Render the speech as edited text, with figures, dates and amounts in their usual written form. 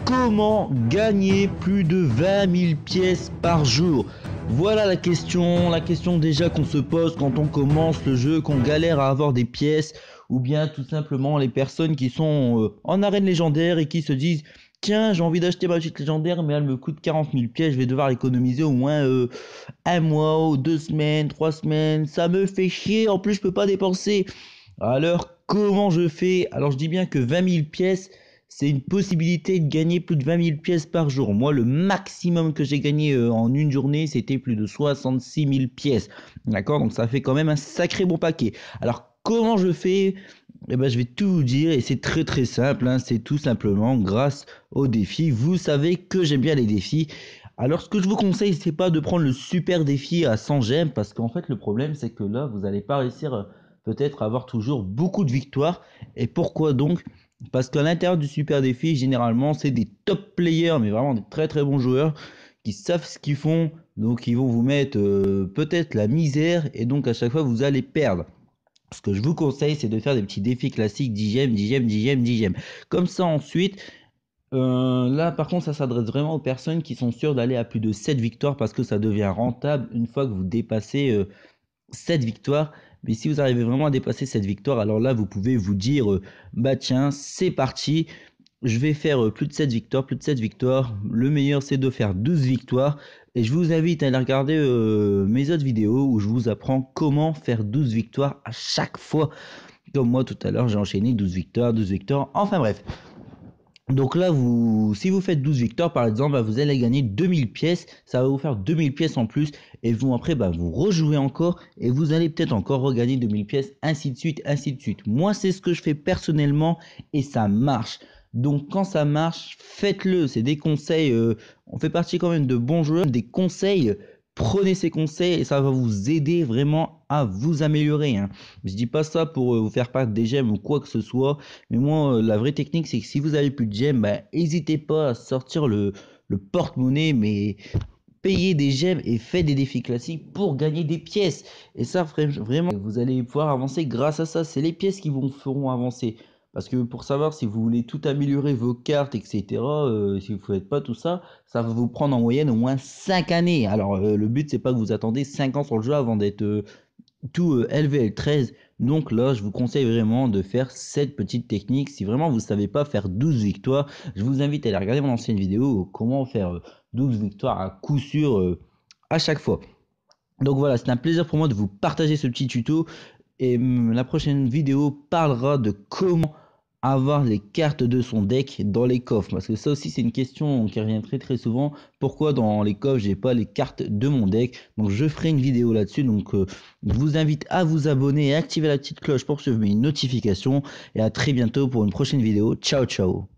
Comment gagner plus de 20 000 pièces par jour? Voilà la question déjà qu'on se pose quand on commence le jeu, qu'on galère à avoir des pièces, ou bien tout simplement les personnes qui sont en arène légendaire et qui se disent tiens, j'ai envie d'acheter ma petite légendaire, mais elle me coûte 40 000 pièces, je vais devoir économiser au moins un mois ou 2 semaines, 3 semaines, ça me fait chier, en plus je peux pas dépenser. Alors, comment je fais? Alors, je dis bien que 20 000 pièces, c'est une possibilité de gagner plus de 20 000 pièces par jour. Moi, le maximum que j'ai gagné en une journée, c'était plus de 66 000 pièces. D'accord? Donc, ça fait quand même un sacré bon paquet. Alors, comment je fais? Eh ben, je vais tout vous dire et c'est très très simple, hein. C'est tout simplement grâce aux défis. Vous savez que j'aime bien les défis. Alors, ce que je vous conseille, c'est pas de prendre le super défi à 100 gemmes parce qu'en fait, le problème, c'est que là, vous n'allez pas réussir peut-être avoir toujours beaucoup de victoires. Et pourquoi donc? Parce qu'à l'intérieur du super défi, généralement, c'est des top players, mais vraiment des très très bons joueurs qui savent ce qu'ils font. Donc, ils vont vous mettre peut-être la misère et donc à chaque fois, vous allez perdre. Ce que je vous conseille, c'est de faire des petits défis classiques 10 gemmes, 10 gemmes, 10 gemmes, 10 gemmes. Comme ça, ensuite, là, par contre, ça s'adresse vraiment aux personnes qui sont sûres d'aller à plus de 7 victoires parce que ça devient rentable une fois que vous dépassez 7 victoires. Mais si vous arrivez vraiment à dépasser cette victoire, alors là, vous pouvez vous dire, bah tiens, c'est parti, je vais faire plus de 7 victoires, plus de 7 victoires. Le meilleur, c'est de faire 12 victoires. Et je vous invite à aller regarder mes autres vidéos où je vous apprends comment faire 12 victoires à chaque fois. Comme moi, tout à l'heure, j'ai enchaîné 12 victoires, 12 victoires. Enfin bref. Donc là, si vous faites 12 victoires, par exemple, bah, vous allez gagner 2000 pièces. Ça va vous faire 2000 pièces en plus. Et vous, après, bah, vous rejouez encore. Et vous allez peut-être encore regagner 2000 pièces, ainsi de suite, ainsi de suite. Moi, c'est ce que je fais personnellement et ça marche. Donc quand ça marche, faites-le. C'est des conseils. On fait partie quand même de bons joueurs. Des conseils. Prenez ces conseils et ça va vous aider vraiment à vous améliorer, hein. Je dis pas ça pour vous faire perdre des gemmes ou quoi que ce soit. Mais moi, la vraie technique, c'est que si vous avez plus de gemmes, bah, n'hésitez pas à sortir le porte-monnaie, mais payez des gemmes et faites des défis classiques pour gagner des pièces. Et ça, vraiment, vous allez pouvoir avancer grâce à ça. C'est les pièces qui vous feront avancer. Parce que pour savoir si vous voulez tout améliorer vos cartes, etc., si vous ne faites pas tout ça, ça va vous prendre en moyenne au moins 5 années. Alors, le but, c'est pas que vous attendez 5 ans sur le jeu avant d'être tout LVL 13. Donc là, je vous conseille vraiment de faire cette petite technique. Si vraiment vous ne savez pas faire 12 victoires, je vous invite à aller regarder mon ancienne vidéo comment faire 12 victoires à coup sûr à chaque fois. Donc voilà, c'est un plaisir pour moi de vous partager ce petit tuto. Et la prochaine vidéo parlera de comment avoir les cartes de son deck dans les coffres. Parce que ça aussi, c'est une question qui revient très très souvent. Pourquoi dans les coffres, j'ai pas les cartes de mon deck? Donc je ferai une vidéo là-dessus. Donc je vous invite à vous abonner et à activer la petite cloche pour recevoir une notification. Et à très bientôt pour une prochaine vidéo. Ciao ciao.